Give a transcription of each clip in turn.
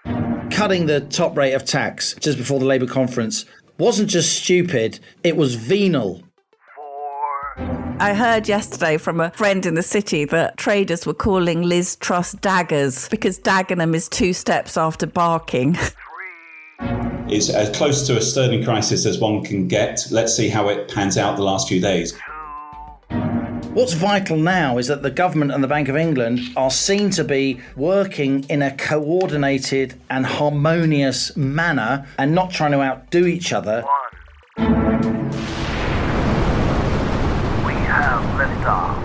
5. Cutting the top rate of tax just before the Labour conference wasn't just stupid, it was venal. 4. I heard yesterday from a friend in the city that traders were calling Liz Truss daggers because Dagenham is 2 steps after barking. 3. Is as close to a sterling crisis as one can get. Let's see how it pans out the last few days. 2. What's vital now is that the government and the Bank of England are seen to be working in a coordinated and harmonious manner and not trying to outdo each other. 1. We have liftoff.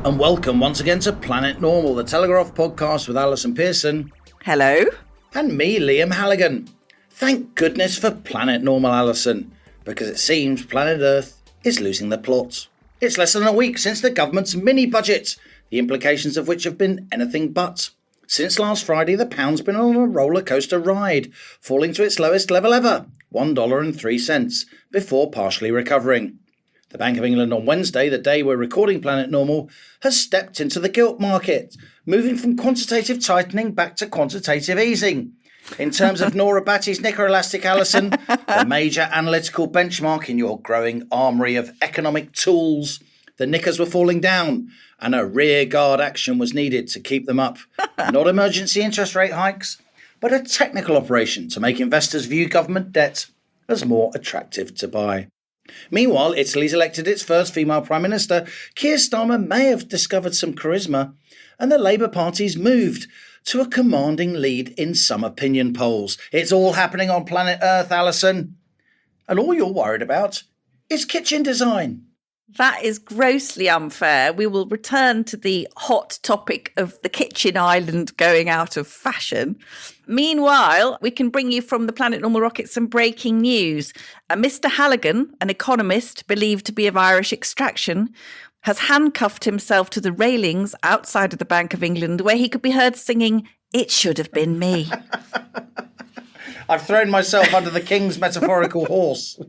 And welcome once again to Planet Normal, the Telegraph podcast with Allison Pearson. Hello? And me, Liam Halligan. Thank goodness for Planet Normal, Allison, because it seems planet Earth is losing the plot. It's less than a week since the government's mini-budget, the implications of which have been anything but. Since last Friday, the pound's been on a rollercoaster ride, falling to its lowest level ever, $1.03, before partially recovering. The Bank of England on Wednesday, the day we're recording Planet Normal, has stepped into the gilt market, moving from quantitative tightening back to quantitative easing. In terms of Nora Batty's knicker elastic, Allison, the major analytical benchmark in your growing armoury of economic tools, the knickers were falling down and a rear guard action was needed to keep them up. Not emergency interest rate hikes, but a technical operation to make investors view government debt as more attractive to buy. Meanwhile, Italy's elected its first female Prime Minister. Keir Starmer may have discovered some charisma, and the Labour Party's moved to a commanding lead in some opinion polls. It's all happening on planet Earth, Allison. And all you're worried about is kitchen design. That is grossly unfair. We will return to the hot topic of the kitchen island going out of fashion. Meanwhile, we can bring you from the Planet Normal Rocket some breaking news. Mr. Halligan, an economist believed to be of Irish extraction, has handcuffed himself to the railings outside of the Bank of England where he could be heard singing, "It Should Have Been Me." I've thrown myself under the king's metaphorical horse.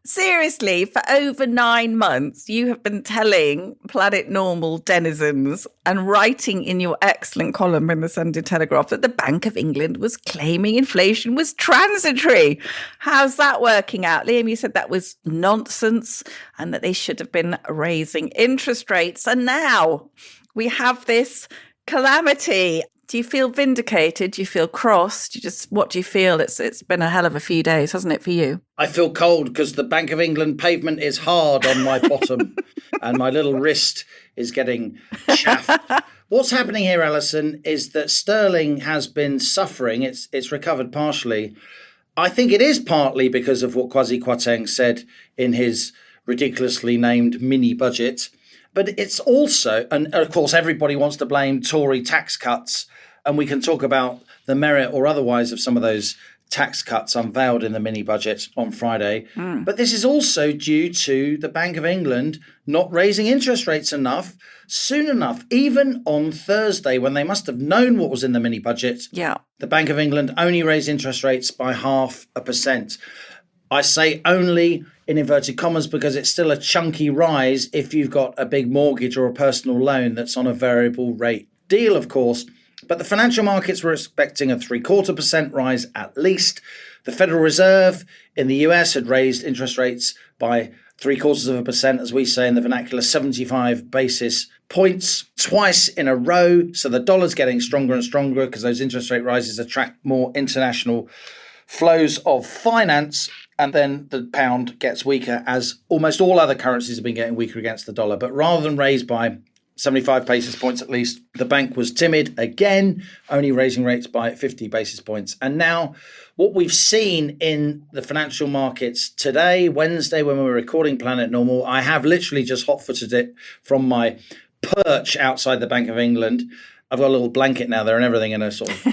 Seriously, for over 9 months, you have been telling Planet Normal denizens and writing in your excellent column in the Sunday Telegraph that the Bank of England was claiming inflation was transitory. How's that working out? Liam, you said that was nonsense and that they should have been raising interest rates. And now we have this calamity. Do you feel vindicated? Do you feel cross? What do you feel? It's been a hell of a few days, hasn't it, for you? I feel cold because the Bank of England pavement is hard on my bottom and my little wrist is getting chaffed. What's happening here, Allison, is that sterling has been suffering. It's recovered partially. I think it is partly because of what Kwasi Kwarteng said in his ridiculously named mini budget. But it's also, and of course, everybody wants to blame Tory tax cuts. And we can talk about the merit or otherwise of some of those tax cuts unveiled in the mini budget on Friday. But this is also due to the Bank of England not raising interest rates soon enough, even on Thursday when they must have known what was in the mini budget. Yeah. The Bank of England only raised interest rates by 0.5%. I say only in inverted commas because it's still a chunky rise if you've got a big mortgage or a personal loan that's on a variable rate deal, of course. But the financial markets were expecting a 0.75% rise at least. The Federal Reserve in the US had raised interest rates by 0.75%, as we say in the vernacular, 75 basis points twice in a row. So the dollar's getting stronger and stronger because those interest rate rises attract more international flows of finance. And then the pound gets weaker as almost all other currencies have been getting weaker against the dollar. But rather than raise by 75 basis points at least, the bank was timid again, only raising rates by 50 basis points. And now what we've seen in the financial markets today, Wednesday, when we were recording Planet Normal, I have literally just hot-footed it from my perch outside the Bank of England. I've got a little blanket now there and everything and a sort of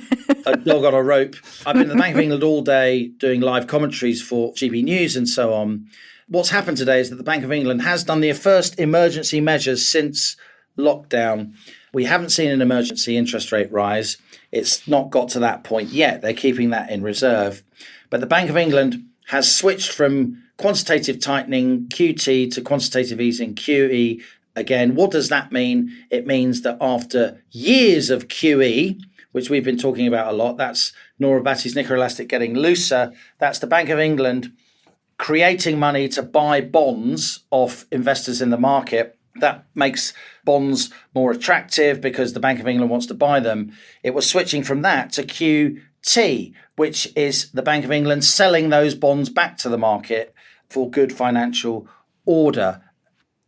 a dog on a rope. I've been at the Bank of England all day doing live commentaries for GB News and so on. What's happened today is that the Bank of England has done their first emergency measures since lockdown. We haven't seen an emergency interest rate rise. It's not got to that point yet. They're keeping that in reserve. But the Bank of England has switched from quantitative tightening, QT, to quantitative easing, QE, Again, what does that mean? It means that after years of QE, which we've been talking about a lot, that's Nora Batty's knicker elastic getting looser. That's the Bank of England creating money to buy bonds off investors in the market. That makes bonds more attractive because the Bank of England wants to buy them. It was switching from that to QT, which is the Bank of England selling those bonds back to the market for good financial order.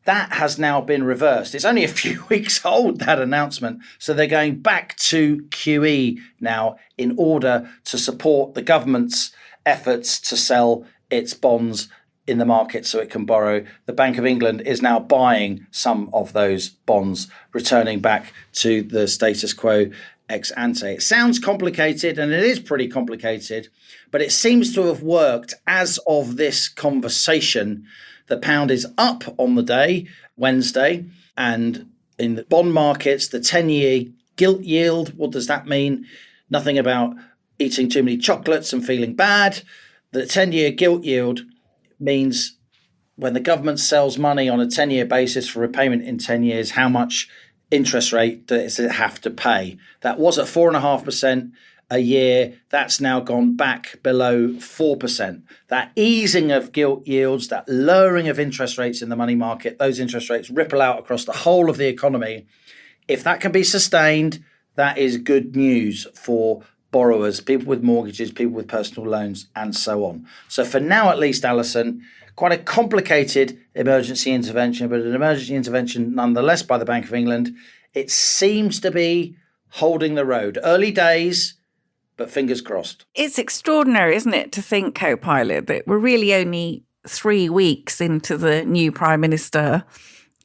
That has now been reversed. It's only a few weeks old, that announcement. So they're going back to QE now in order to support the government's efforts to sell its bonds in the market so it can borrow. The Bank of England is now buying some of those bonds, returning back to the status quo ex ante. It sounds complicated, and it is pretty complicated, but it seems to have worked as of this conversation. The pound is up on the day, Wednesday, and in the bond markets, the 10-year gilt yield, what does that mean? Nothing about eating too many chocolates and feeling bad. The 10-year gilt yield means when the government sells money on a 10-year basis for repayment in 10 years, how much interest rate does it have to pay? That was at 4.5% a year. That's now gone back below 4%. That easing of gilt yields, that lowering of interest rates in the money market, those interest rates ripple out across the whole of the economy. If that can be sustained, that is good news for borrowers, people with mortgages, people with personal loans, and so on. So for now, at least, Allison, quite a complicated emergency intervention, but an emergency intervention nonetheless by the Bank of England. It seems to be holding the road. Early days, but fingers crossed. It's extraordinary, isn't it, to think, co-pilot, that we're really only 3 weeks into the new Prime Minister.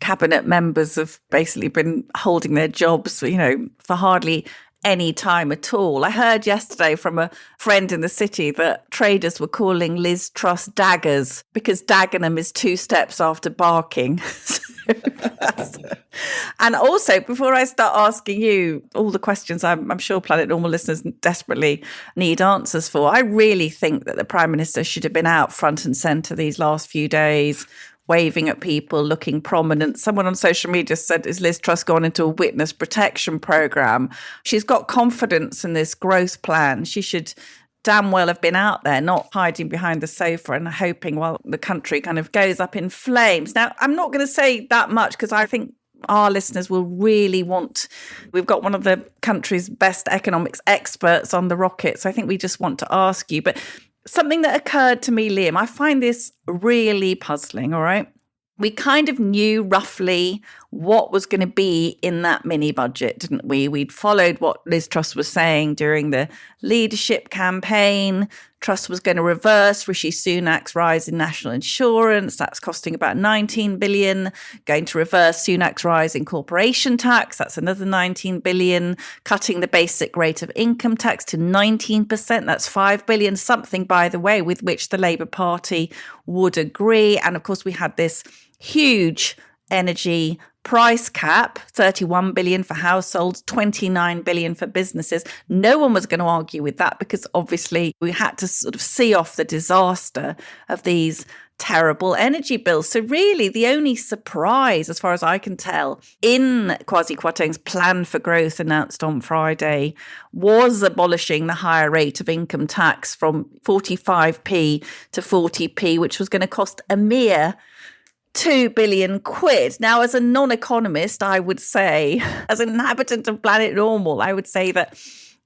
Cabinet members have basically been holding their jobs, for hardly any time at all. I heard yesterday from a friend in the city that traders were calling Liz Truss daggers because Dagenham is 2 steps after barking. And also, before I start asking you all the questions I'm sure Planet Normal listeners desperately need answers for, I really think that the Prime Minister should have been out front and centre these last few days, waving at people, looking prominent. Someone on social media said, is Liz Truss gone into a witness protection programme? She's got confidence in this growth plan. She should damn well have been out there, not hiding behind the sofa and hoping while the country kind of goes up in flames. Now, I'm not going to say that much because I think our listeners will really we've got one of the country's best economics experts on the rocket. So I think we just want to ask you, but something that occurred to me, Liam, I find this really puzzling, all right? We kind of knew roughly what was going to be in that mini budget, didn't we? We'd followed what Liz Truss was saying during the leadership campaign. Truss was going to reverse Rishi Sunak's rise in national insurance. That's costing about 19 billion. Going to reverse Sunak's rise in corporation tax. That's another 19 billion. Cutting the basic rate of income tax to 19%. That's 5 billion. Something, by the way, with which the Labour Party would agree. And of course, we had this huge energy price cap, 31 billion for households, 29 billion for businesses. No one was going to argue with that because obviously we had to sort of see off the disaster of these terrible energy bills. So really the only surprise, as far as I can tell, in Kwasi Kwarteng's plan for growth announced on Friday was abolishing the higher rate of income tax from 45p to 40p, which was going to cost a mere 2 billion quid. Now, as a non-economist, I would say, as an inhabitant of Planet Normal, I would say that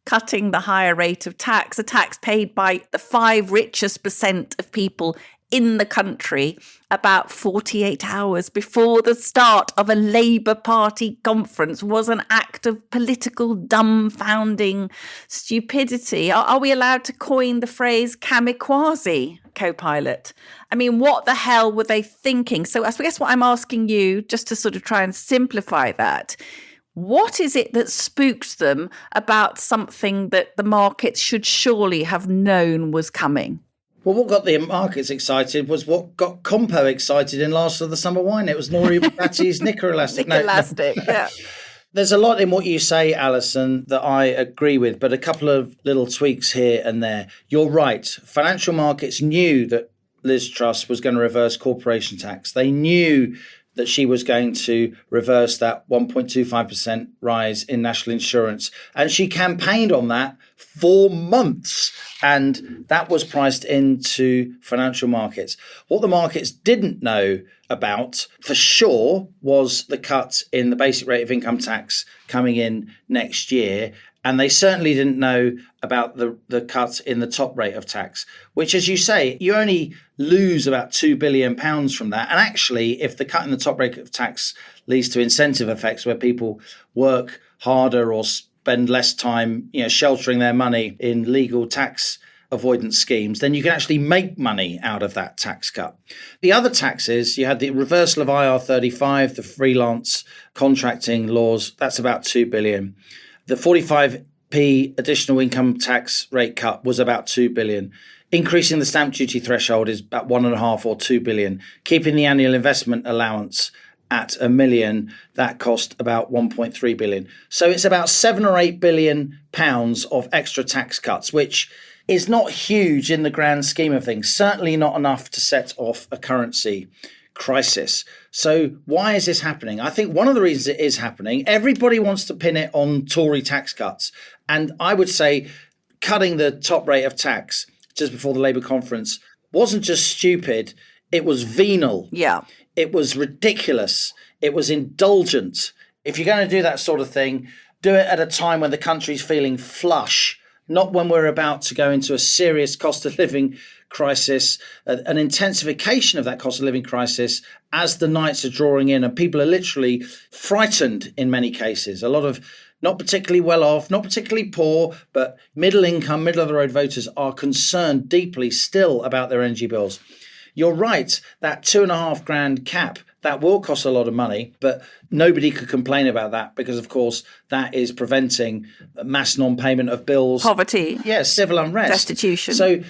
cutting the higher rate of tax, a tax paid by the 5 richest percent of people in the country about 48 hours before the start of a Labour Party conference, was an act of political dumbfounding stupidity. Are we allowed to coin the phrase kamikaze, co-pilot? I mean, what the hell were they thinking? So I guess what I'm asking you, just to sort of try and simplify that, what is it that spooked them about something that the markets should surely have known was coming? Well, what got the markets excited was what got Compo excited in Last of the Summer Wine. It was Nora Batty's knicker elastic. Yeah. There's a lot in what you say, Allison, that I agree with, but a couple of little tweaks here and there. You're right. Financial markets knew that Liz Truss was going to reverse corporation tax. They knew that she was going to reverse that 1.25% rise in national insurance. And she campaigned on that for months. And that was priced into financial markets. What the markets didn't know about for sure was the cut in the basic rate of income tax coming in next year. And they certainly didn't know about the cut in the top rate of tax, which, as you say, you only lose about £2 billion from that. And actually, if the cut in the top rate of tax leads to incentive effects where people work harder or spend less time, sheltering their money in legal tax avoidance schemes, then you can actually make money out of that tax cut. The other taxes, you had the reversal of IR35, the freelance contracting laws, that's about 2 billion. The 45p additional income tax rate cut was about 2 billion. Increasing the stamp duty threshold is about 1.5 or 2 billion. Keeping the annual investment allowance at £1 million, that cost about 1.3 billion. So it's about 7 or 8 billion pounds of extra tax cuts, which is not huge in the grand scheme of things. Certainly not enough to set off a currency crisis. So why is this happening? I think one of the reasons it is happening, everybody wants to pin it on Tory tax cuts. And I would say cutting the top rate of tax just before the Labour conference wasn't just stupid, it was venal. Yeah. It was ridiculous. It was indulgent. If you're going to do that sort of thing, do it at a time when the country's feeling flush, not when we're about to go into a serious cost of living crisis, an intensification of that cost of living crisis as the nights are drawing in and people are literally frightened in many cases. A lot of not particularly well off, not particularly poor, but middle income, middle of the road voters are concerned deeply still about their energy bills. You're right, that £2,500 cap, that will cost a lot of money, but nobody could complain about that because, of course, that is preventing mass non-payment of bills. Poverty. Yes, civil unrest. Destitution. So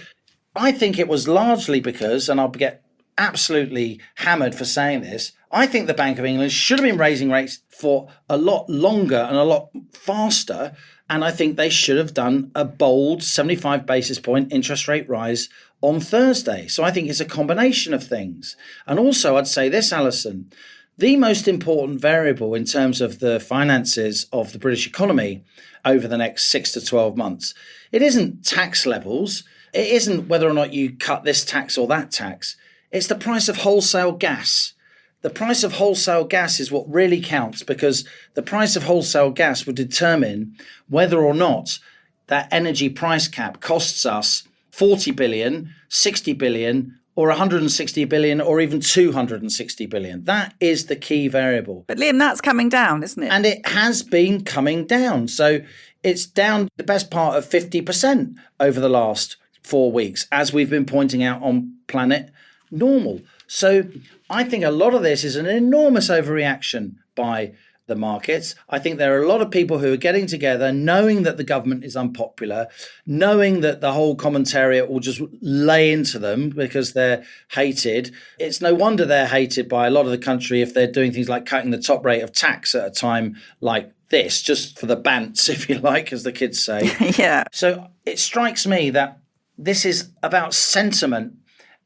I think it was largely because, and I'll get absolutely hammered for saying this, I think the Bank of England should have been raising rates for a lot longer and a lot faster. And I think they should have done a bold 75 basis point interest rate rise on Thursday. So I think it's a combination of things. And also I'd say this, Allison, the most important variable in terms of the finances of the British economy over the next 6 to 12 months, it isn't tax levels. It isn't whether or not you cut this tax or that tax. It's the price of wholesale gas. The price of wholesale gas is what really counts because the price of wholesale gas would determine whether or not that energy price cap costs us 40 billion, 60 billion, or 160 billion, or even 260 billion. That is the key variable. But Liam, that's coming down, isn't it? And it has been coming down. So it's down the best part of 50% over the last 4 weeks, as we've been pointing out on Planet Normal. So I think a lot of this is an enormous overreaction by the markets. I think there are a lot of people who are getting together, knowing that the government is unpopular, knowing that the whole commentariat will just lay into them because they're hated. It's no wonder they're hated by a lot of the country if they're doing things like cutting the top rate of tax at a time like this, just for the bants, if you like, as the kids say. Yeah. So it strikes me that this is about sentiment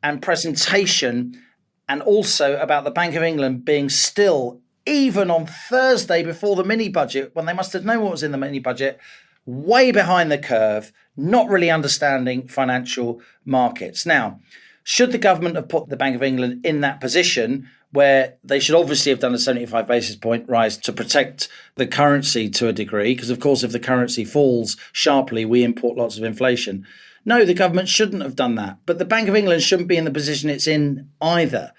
and presentation, and also about the Bank of England being still, even on Thursday before the mini budget, when they must have known what was in the mini budget, way behind the curve, not really understanding financial markets. Now, should the government have put the Bank of England in that position where they should obviously have done a 75 basis point rise to protect the currency to a degree? Because, of course, if the currency falls sharply, we import lots of inflation. No, the government shouldn't have done that. But the Bank of England shouldn't be in the position it's in either.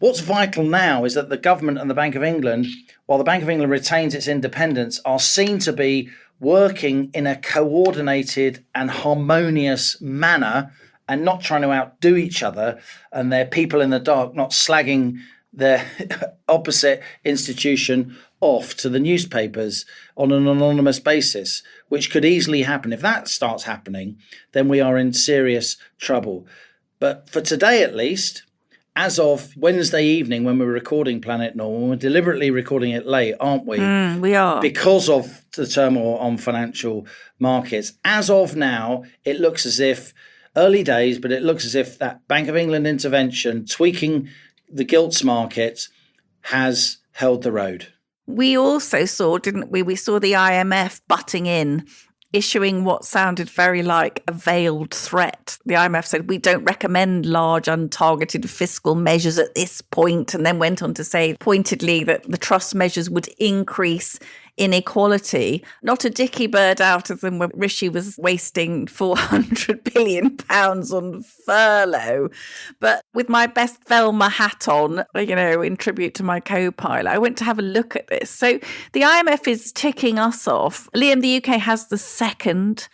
What's vital now is that the government and the Bank of England, while the Bank of England retains its independence, are seen to be working in a coordinated and harmonious manner and not trying to outdo each other, and they're people in the dark, not slagging their opposite institution off to the newspapers on an anonymous basis, which could easily happen. If that starts happening, then we are in serious trouble. But for today, at least, as of Wednesday evening, when we're recording Planet Normal, we're deliberately recording it late, aren't we? We are. Because of the turmoil on financial markets. As of now, it looks as if, early days, but it looks as if that Bank of England intervention, tweaking the gilts market, has held the road. We also saw, didn't we? We saw the IMF butting in, issuing what sounded very like a veiled threat. The IMF said, we don't recommend large untargeted fiscal measures at this point, and then went on to say pointedly that the Truss measures would increase inequality. Not a dicky bird out of them when Rishi was wasting £400 billion on furlough. But with my best Velma hat on, in tribute to my co-pilot, I went to have a look at this. So the IMF is ticking us off. Liam, the UK has the second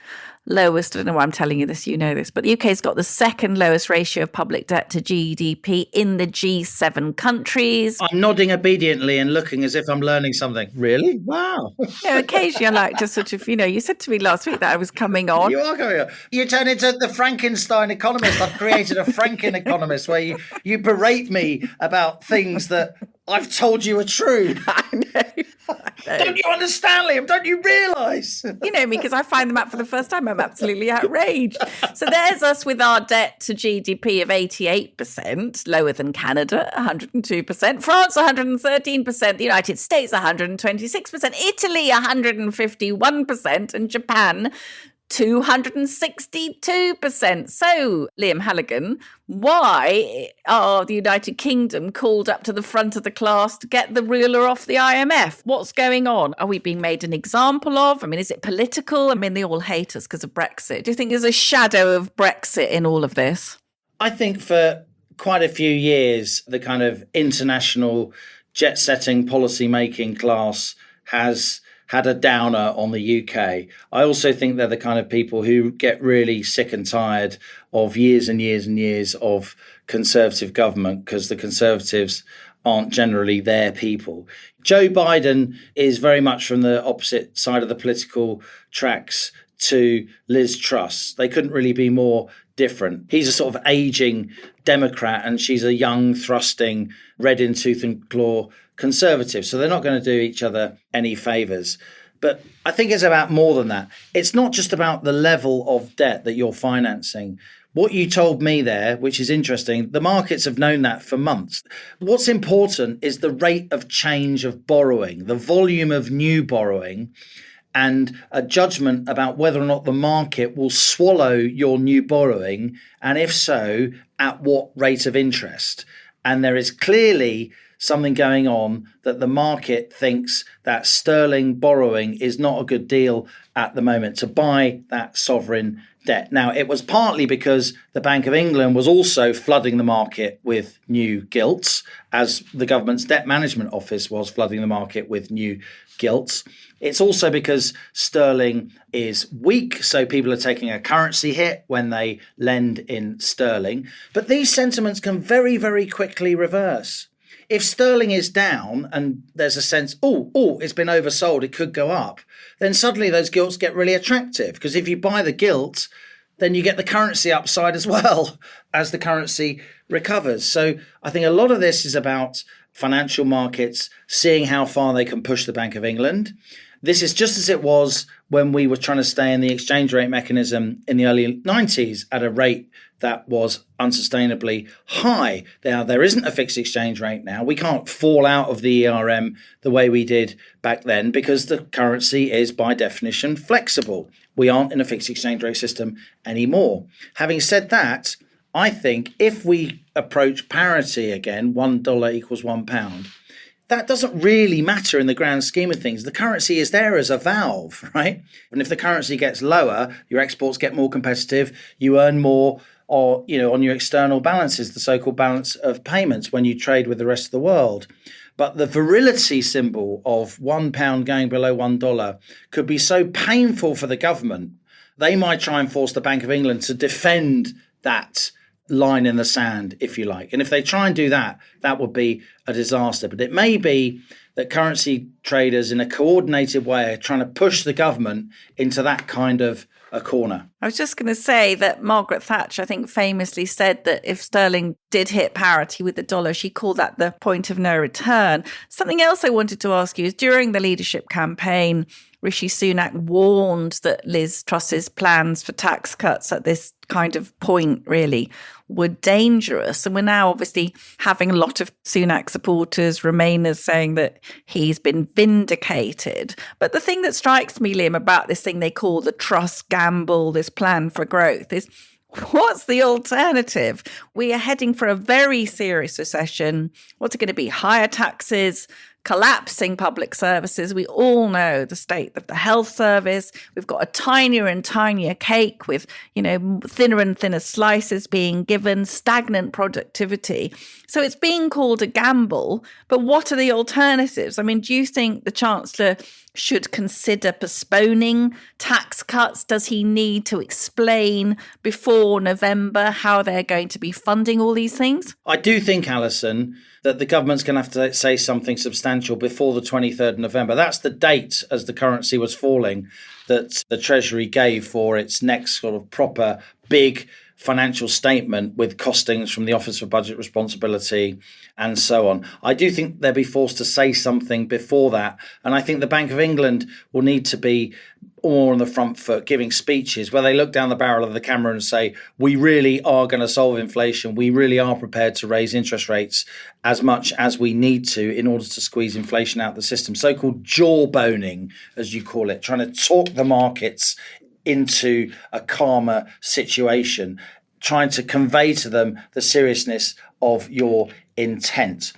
lowest, I don't know why I'm telling you this, you know this, but the UK's got the second lowest ratio of public debt to GDP in the G7 countries. I'm nodding obediently and looking as if I'm learning something. Really? Wow. Occasionally I like to sort of, you said to me last week that I was coming on. You are coming on. You turn into the Frankenstein economist. I've created a Franken economist where you berate me about things that I've told you are true. I know. Don't you understand, Liam? Don't you realise? You know me, because I find them out for the first time. I'm absolutely outraged. So there's us with our debt to GDP of 88%, lower than Canada, 102%, France, 113%, the United States, 126%, Italy, 151%, and Japan, 262%. So, Liam Halligan, why are the United Kingdom called up to the front of the class to get the ruler off the IMF? What's going on? Are we being made an example of? I mean, is it political? I mean, they all hate us because of Brexit. Do you think there's a shadow of Brexit in all of this? I think for quite a few years, the kind of international jet-setting policy-making class has had a downer on the UK. I also think they're the kind of people who get really sick and tired of years and years and years of Conservative government because the Conservatives aren't generally their people. Joe Biden is very much from the opposite side of the political tracks to Liz Truss. They couldn't really be more different. He's a sort of aging Democrat and she's a young, thrusting, red in tooth and claw Conservative. So they're not going to do each other any favours. But I think it's about more than that. It's not just about the level of debt that you're financing. What you told me there, which is interesting, the markets have known that for months. What's important is the rate of change of borrowing, the volume of new borrowing, and a judgment about whether or not the market will swallow your new borrowing, and if so, at what rate of interest. And there is clearly something going on that the market thinks that sterling borrowing is not a good deal at the moment to buy that sovereign debt. Now, it was partly because the Bank of England was also flooding the market with new gilts, as the government's debt management office was flooding the market with new gilts. It's also because sterling is weak, so people are taking a currency hit when they lend in sterling. But these sentiments can very, very quickly reverse. If sterling is down and there's a sense, it's been oversold, it could go up, then suddenly those gilts get really attractive. Because if you buy the gilt, then you get the currency upside as well as the currency recovers. So I think a lot of this is about financial markets seeing how far they can push the Bank of England. This is just as it was when we were trying to stay in the exchange rate mechanism in the early 90s at a rate that was unsustainably high. Now, there isn't a fixed exchange rate now. We can't fall out of the ERM the way we did back then because the currency is by definition flexible. We aren't in a fixed exchange rate system anymore. Having said that, I think if we approach parity again, $1 equals £1, that doesn't really matter in the grand scheme of things. The currency is there as a valve, right? And if the currency gets lower, your exports get more competitive, you earn more or, on your external balances, the so-called balance of payments when you trade with the rest of the world. But the virility symbol of £1 going below $1 could be so painful for the government, they might try and force the Bank of England to defend that line in the sand, if you like. And if they try and do that, that would be a disaster. But it may be that currency traders in a coordinated way are trying to push the government into that kind of a corner. I was just going to say that Margaret Thatcher, I think, famously said that if sterling did hit parity with the dollar, she called that the point of no return. Something else I wanted to ask you is during the leadership campaign, Rishi Sunak warned that Liz Truss's plans for tax cuts at this kind of point really were dangerous. And we're now obviously having a lot of Sunak supporters, Remainers, saying that he's been vindicated. But the thing that strikes me, Liam, about this thing they call the Truss gamble, this plan for growth, is what's the alternative? We are heading for a very serious recession. What's it going to be? Higher taxes, collapsing public services. We all know the state of the health service. We've got a tinier and tinier cake with, thinner and thinner slices being given, stagnant productivity. So it's being called a gamble. But what are the alternatives? I mean, do you think the Chancellor should consider postponing tax cuts? Does he need to explain before November how they're going to be funding all these things? I do think, Allison, that the government's going to have to say something substantial before the 23rd of November. That's the date, as the currency was falling, that the Treasury gave for its next sort of proper big financial statement with costings from the Office for Budget Responsibility and so on. I do think they'll be forced to say something before that. And I think the Bank of England will need to be more on the front foot, giving speeches where they look down the barrel of the camera and say, we really are going to solve inflation. We really are prepared to raise interest rates as much as we need to in order to squeeze inflation out of the system. So-called jawboning, as you call it, trying to talk the markets into a calmer situation, trying to convey to them the seriousness of your intent.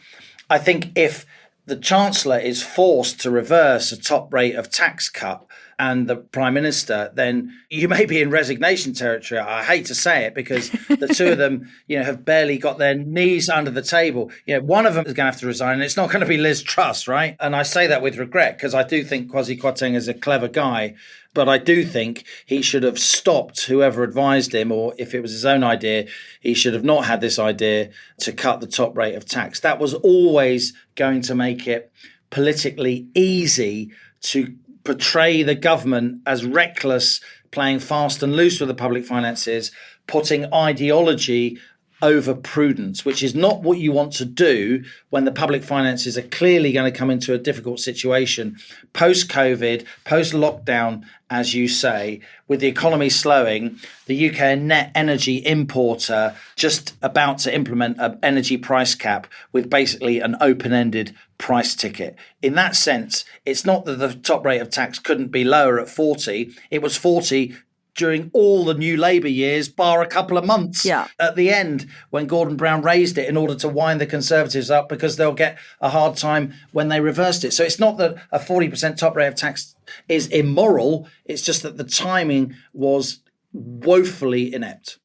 I think if the Chancellor is forced to reverse a top rate of tax cut and the Prime Minister, then you may be in resignation territory. I hate to say it, because the two of them, have barely got their knees under the table. One of them is going to have to resign, and it's not going to be Liz Truss, right? And I say that with regret, because I do think Kwasi Kwarteng is a clever guy, but I do think he should have stopped whoever advised him, or if it was his own idea, he should have not had this idea to cut the top rate of tax. That was always going to make it politically easy to portray the government as reckless, playing fast and loose with the public finances, putting ideology over prudence, which is not what you want to do when the public finances are clearly going to come into a difficult situation post-COVID, post-lockdown, as you say, with the economy slowing, the UK net energy importer just about to implement an energy price cap with basically an open-ended price ticket. In that sense, it's not that the top rate of tax couldn't be lower at 40. It was 40 during all the new Labour years, bar a couple of months at the end when Gordon Brown raised it in order to wind the Conservatives up, because they'll get a hard time when they reversed it. So it's not that a 40% top rate of tax is immoral. It's just that the timing was woefully inept.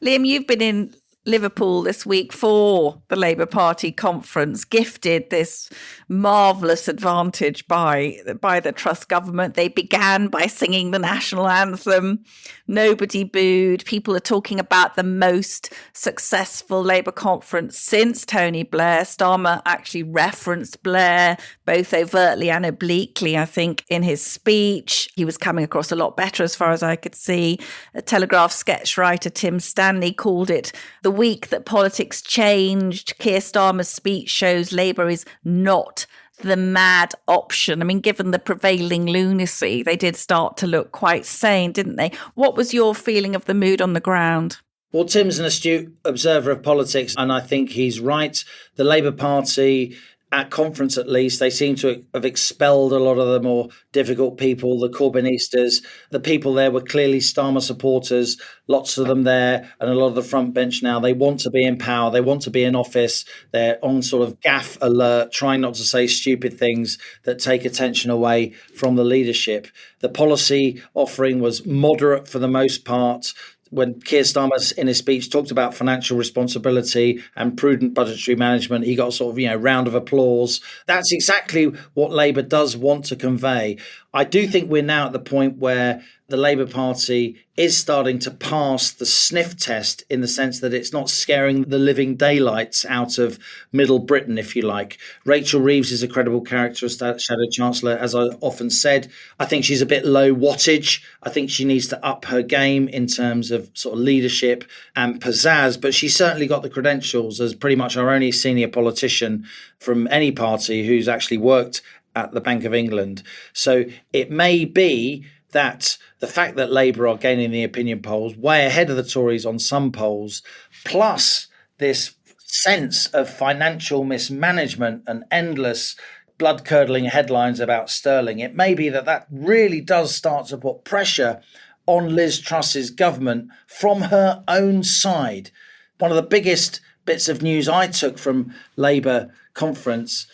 Liam, you've been in Liverpool this week for the Labour Party conference, gifted this marvellous advantage by the Truss government. They began by singing the national anthem. Nobody booed. People are talking about the most successful Labour conference since Tony Blair. Starmer actually referenced Blair, both overtly and obliquely, I think, in his speech. He was coming across a lot better as far as I could see. A Telegraph sketch writer, Tim Stanley, called it the week that politics changed. Keir Starmer's speech shows Labour is not the mad option. I mean, given the prevailing lunacy, they did start to look quite sane, didn't they? What was your feeling of the mood on the ground? Well, Tim's an astute observer of politics, and I think he's right. The Labour Party, at conference at least, they seem to have expelled a lot of the more difficult people, the Corbynistas. The people there were clearly Starmer supporters, lots of them there, and a lot of the front bench now. They want to be in power. They want to be in office. They're on sort of gaffe alert, trying not to say stupid things that take attention away from the leadership. The policy offering was moderate for the most part. When Keir Starmer in his speech talked about financial responsibility and prudent budgetary management, he got a sort of, round of applause. That's exactly what Labour does want to convey. I do think we're now at the point where the Labour Party is starting to pass the sniff test, in the sense that it's not scaring the living daylights out of Middle Britain, if you like. Rachel Reeves is a credible character as Shadow Chancellor, as I often said. I think she's a bit low wattage. I think she needs to up her game in terms of sort of leadership and pizzazz, but she's certainly got the credentials as pretty much our only senior politician from any party who's actually worked at the Bank of England. So it may be that the fact that Labour are gaining the opinion polls way ahead of the Tories on some polls, plus this sense of financial mismanagement and endless blood-curdling headlines about sterling, it may be that really does start to put pressure on Liz Truss's government from her own side. One of the biggest bits of news I took from Labour conference,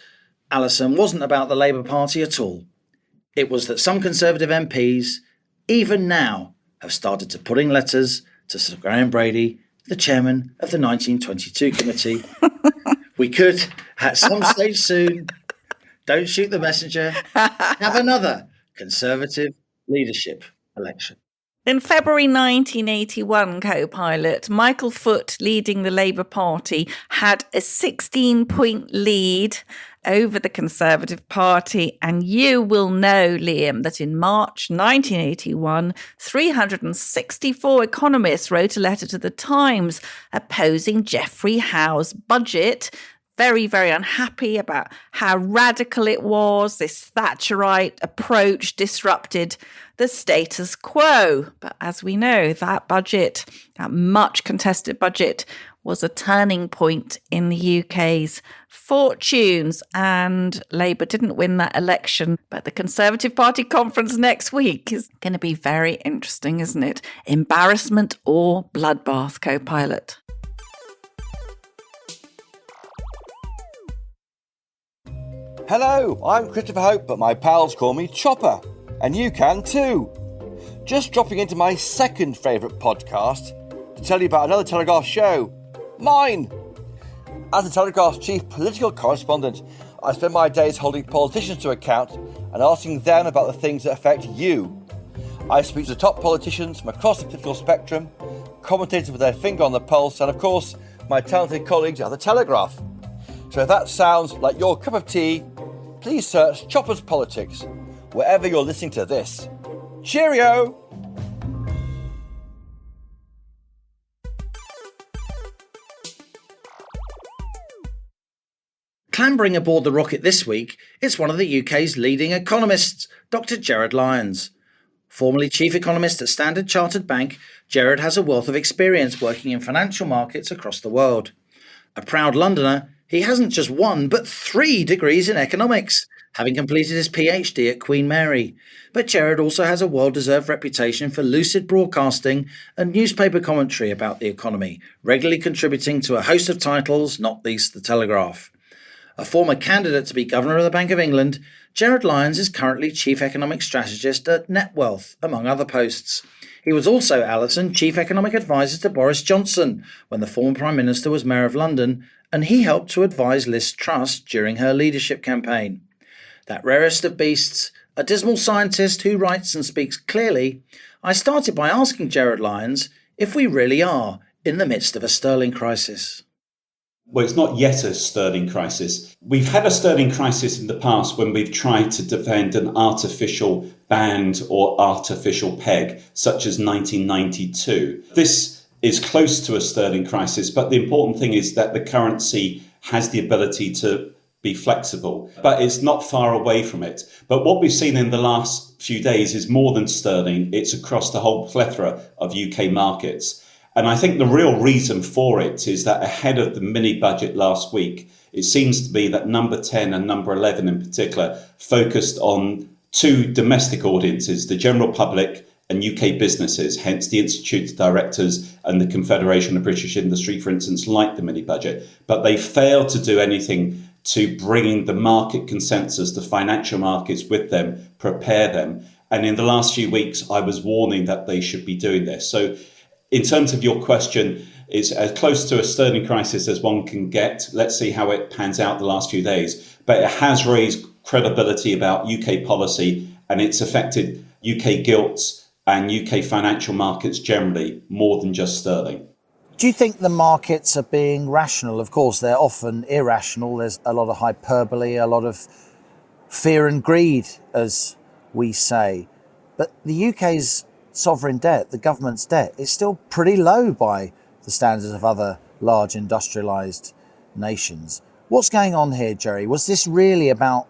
Allison, wasn't about the Labour Party at all. It was that some Conservative MPs, even now, have started to put in letters to Sir Graham Brady, the chairman of the 1922 committee. We could, at some stage soon, don't shoot the messenger, have another Conservative leadership election. In February 1981, co-pilot Michael Foot, leading the Labour Party, had a 16-point lead over the Conservative Party. And you will know, Liam, that in March 1981, 364 economists wrote a letter to the Times opposing Geoffrey Howe's budget, very, very unhappy about how radical it was. This Thatcherite approach disrupted the status quo. But as we know, that budget, that much contested budget, was a turning point in the UK's fortunes. And Labour didn't win that election. But the Conservative Party conference next week is going to be very interesting, isn't it? Embarrassment or bloodbath, co-pilot? Hello, I'm Christopher Hope, but my pals call me Chopper, and you can too. Just dropping into my second favourite podcast to tell you about another Telegraph show, mine. As the Telegraph's chief political correspondent, I spend my days holding politicians to account and asking them about the things that affect you. I speak to the top politicians from across the political spectrum, commentators with their finger on the pulse, and of course, my talented colleagues at the Telegraph. So if that sounds like your cup of tea, please search Chopper's Politics wherever you're listening to this. Cheerio! Clambering aboard the rocket this week, it's one of the UK's leading economists, Dr Gerard Lyons. Formerly chief economist at Standard Chartered Bank, Gerard has a wealth of experience working in financial markets across the world. A proud Londoner, he hasn't just one, but 3 degrees in economics, having completed his PhD at Queen Mary. But Gerard also has a well-deserved reputation for lucid broadcasting and newspaper commentary about the economy, regularly contributing to a host of titles, not least The Telegraph. A former candidate to be Governor of the Bank of England, Gerard Lyons is currently Chief Economic Strategist at NetWealth, among other posts. He was also, Allison, Chief Economic Advisor to Boris Johnson when the former Prime Minister was Mayor of London, and he helped to advise Liz Truss during her leadership campaign. That rarest of beasts, a dismal scientist who writes and speaks clearly, I started by asking Gerard Lyons if we really are in the midst of a sterling crisis. Well, it's not yet a sterling crisis. We've had a sterling crisis in the past when we've tried to defend an artificial band or artificial peg, such as 1992. This is close to a sterling crisis, but the important thing is that the currency has the ability to be flexible, but it's not far away from it. But what we've seen in the last few days is more than sterling. It's across the whole plethora of UK markets. And I think the real reason for it is that ahead of the mini budget last week, it seems to be that number 10 and number 11 in particular focused on 2 domestic audiences, the general public and UK businesses, hence the Institute's directors and the Confederation of British Industry, for instance, like the mini budget. But they failed to do anything to bring the market consensus, the financial markets with them, prepare them. And in the last few weeks, I was warning that they should be doing this. So in terms of your question, it's as close to a sterling crisis as one can get. Let's see how it pans out the last few days. But it has raised credibility about UK policy, and it's affected UK gilts and UK financial markets generally more than just sterling. Do you think the markets are being rational? Of course, they're often irrational. There's a lot of hyperbole, a lot of fear and greed, as we say. But the UK's sovereign debt, the government's debt, is still pretty low by the standards of other large industrialised nations. What's going on here, Jerry? Was this really about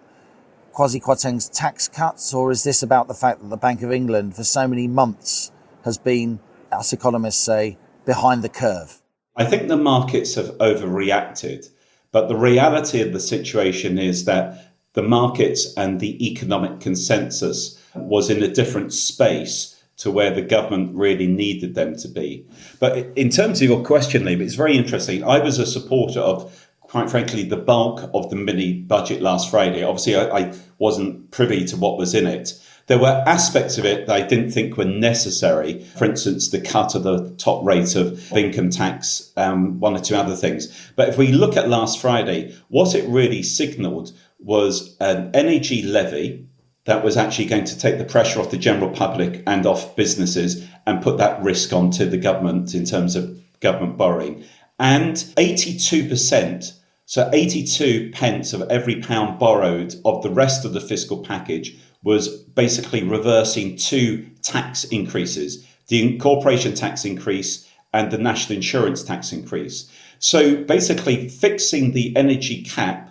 Kwasi Kwarteng's tax cuts, or is this about the fact that the Bank of England for so many months has been, us economists say, behind the curve? I think the markets have overreacted, but the reality of the situation is that the markets and the economic consensus was in a different space to where the government really needed them to be. But in terms of your question, Liam, it's very interesting. I was a supporter of, quite frankly, the bulk of the mini budget last Friday. Obviously, I wasn't privy to what was in it. There were aspects of it that I didn't think were necessary. For instance, the cut of the top rate of income tax, one or two other things. But if we look at last Friday, what it really signalled was an energy levy that was actually going to take the pressure off the general public and off businesses and put that risk onto the government in terms of government borrowing. And 82%, so 82 pence of every pound borrowed of the rest of the fiscal package was basically reversing two tax increases, the corporation tax increase and the national insurance tax increase. So basically fixing the energy cap,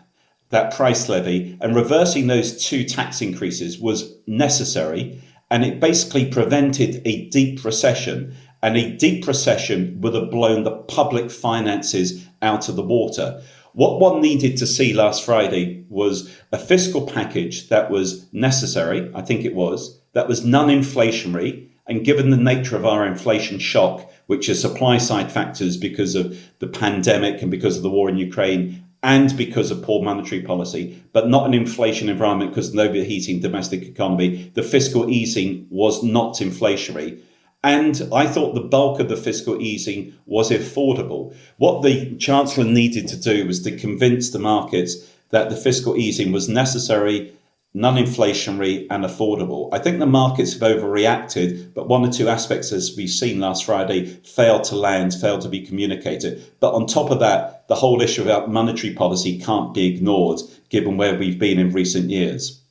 that price levy, and reversing those two tax increases was necessary, and it basically prevented a deep recession. And a deep recession would have blown the public finances out of the water. What one needed to see last Friday was a fiscal package that was necessary, I think it was, that was non-inflationary, and given the nature of our inflation shock, which is supply side factors because of the pandemic and because of the war in Ukraine, and because of poor monetary policy, but not an inflation environment because of the overheating domestic economy. The fiscal easing was not inflationary. And I thought the bulk of the fiscal easing was affordable. What the Chancellor needed to do was to convince the markets that the fiscal easing was necessary, non-inflationary and affordable. I think the markets have overreacted, but one or two aspects, as we've seen last Friday, failed to land, failed to be communicated. But on top of that, the whole issue about monetary policy can't be ignored, given where we've been in recent years.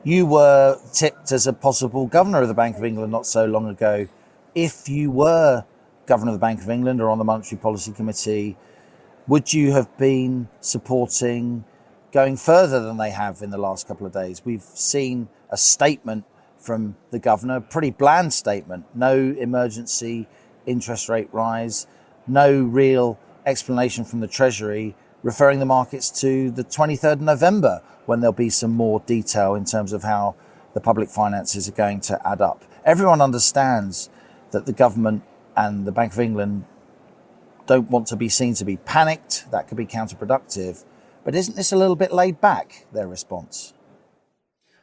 You were tipped as a possible governor of the Bank of England not so long ago. If you were governor of the Bank of England or on the Monetary Policy Committee, would you have been supporting going further than they have in the last couple of days? We've seen a statement from the governor, a pretty bland statement, no emergency interest rate rise, no real explanation from the Treasury, referring the markets to the 23rd of November, when there'll be some more detail in terms of how the public finances are going to add up. Everyone understands that the government and the Bank of England don't want to be seen to be panicked. That could be counterproductive. But isn't this a little bit laid back, their response?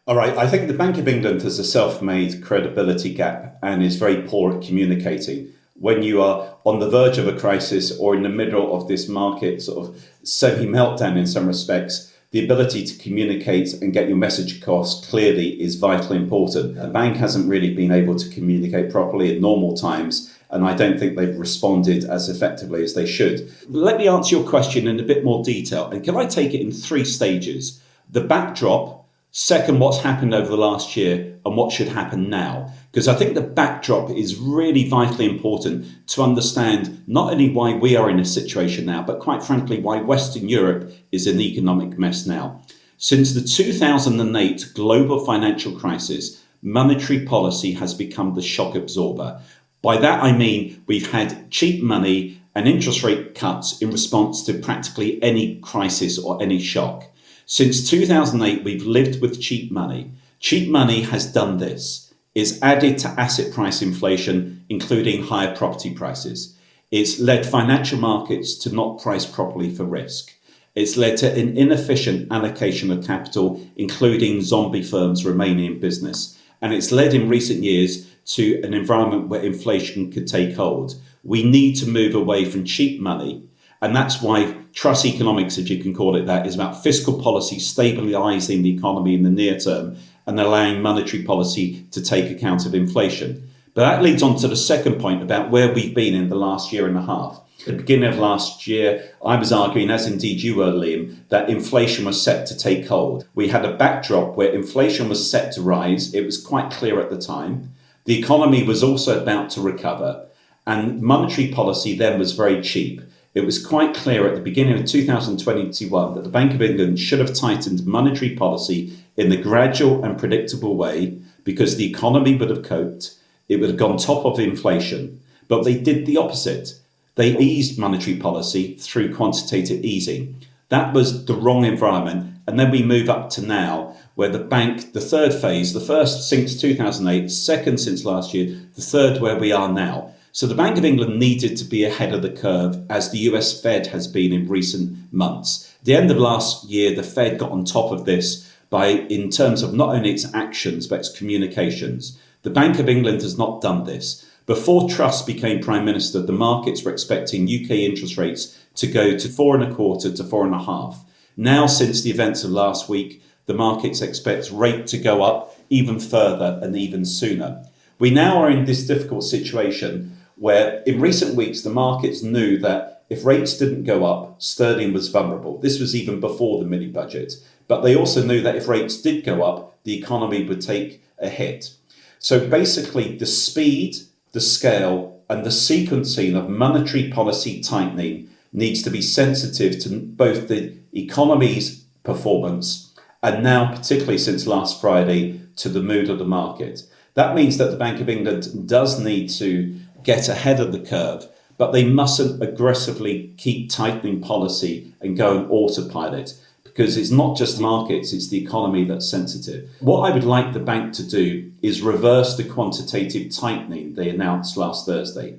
All right. I think the Bank of England has a self-made credibility gap and is very poor at communicating. When you are on the verge of a crisis or in the middle of this market sort of semi-meltdown in some respects, the ability to communicate and get your message across clearly is vitally important. The bank hasn't really been able to communicate properly at normal times, and I don't think they've responded as effectively as they should. Let me answer your question in a bit more detail, and can I take it in three stages? The backdrop, second, what's happened over the last year, and what should happen now? Because I think the backdrop is really vitally important to understand not only why we are in this situation now, but quite frankly, why Western Europe is in an economic mess now. Since the 2008 global financial crisis, monetary policy has become the shock absorber. By that, I mean we've had cheap money and interest rate cuts in response to practically any crisis or any shock. Since 2008, we've lived with cheap money. Cheap money has done this. It's added to asset price inflation, including higher property prices. It's led financial markets to not price properly for risk. It's led to an inefficient allocation of capital, including zombie firms remaining in business. And it's led in recent years to an environment where inflation could take hold. We need to move away from cheap money. And that's why Truss economics, if you can call it that, is about fiscal policy stabilising the economy in the near term and allowing monetary policy to take account of inflation. But that leads on to the second point about where we've been in the last year and a half. At the beginning of last year, I was arguing, as indeed you were, Liam, that inflation was set to take hold. We had a backdrop where inflation was set to rise. It was quite clear at the time. The economy was also about to recover, and monetary policy then was very cheap. it was quite clear at the beginning of 2021 that the Bank of England should have tightened monetary policy in the gradual and predictable way because the economy would have coped. It would have gone top of inflation. But they did the opposite. They eased monetary policy through quantitative easing. That was the wrong environment. And then we move up to now, where the bank, the third phase, the first since 2008, second since last year, the third where we are now. So the Bank of England needed to be ahead of the curve, as the US Fed has been in recent months. At the end of last year, the Fed got on top of this in terms of not only its actions, but its communications. The Bank of England has not done this. Before Truss became Prime Minister, the markets were expecting UK interest rates to go to 4.25% to 4.5%. Now, since the events of last week, the markets expect rate to go up even further and even sooner. We now are in this difficult situation where in recent weeks, the markets knew that if rates didn't go up, sterling was vulnerable. This was even before the mini budget. But they also knew that if rates did go up, the economy would take a hit. So basically, the speed, the scale, and the sequencing of monetary policy tightening needs to be sensitive to both the economy's performance and now, particularly since last Friday, to the mood of the market. That means that the Bank of England does need to get ahead of the curve, but they mustn't aggressively keep tightening policy and go on autopilot, because it's not just markets, it's the economy that's sensitive. What I would like the bank to do is reverse the quantitative tightening they announced last Thursday.